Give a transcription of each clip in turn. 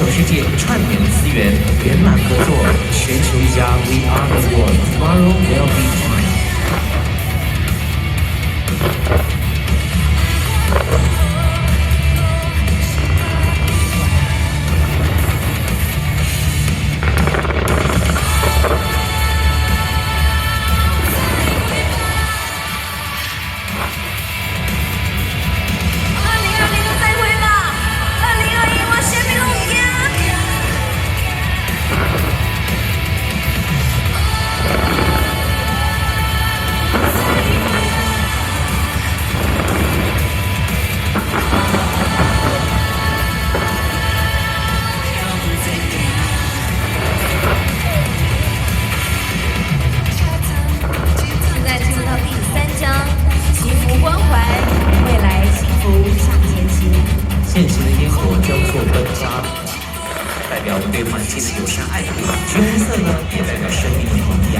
世界串联资源，圆满合作，全球一家 We are the world. Tomorrow will be fine. 现行的烟火交错喷发，代表对环境的友善爱护；橘红色呢，也代表生命的萌芽。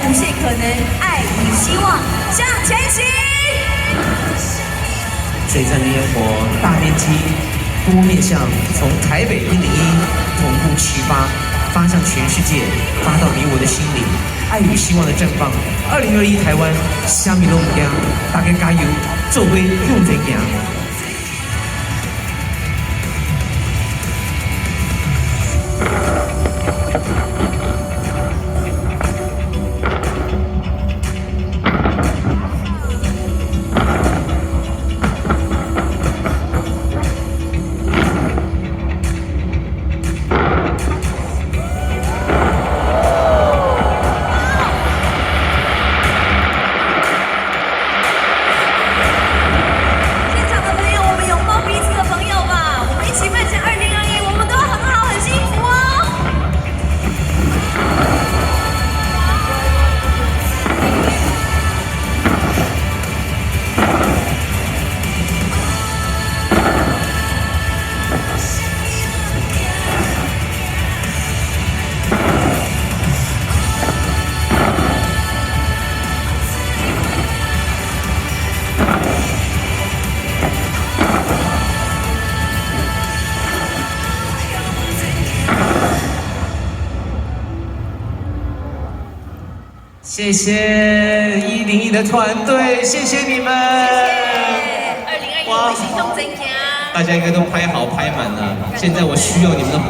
无限可能，爱与希望向前行。璀璨的烟火，大面积、多面向，从台北101同步齐发向全世界，发到你我的心里。爱与希望的绽放。2021台湾，虾米拢唔惊，大家加油，做伙向前行。谢谢101的团队，谢谢你们。谢谢2021的行动增加。大家应该都拍好拍满了，现在我需要你们的欢。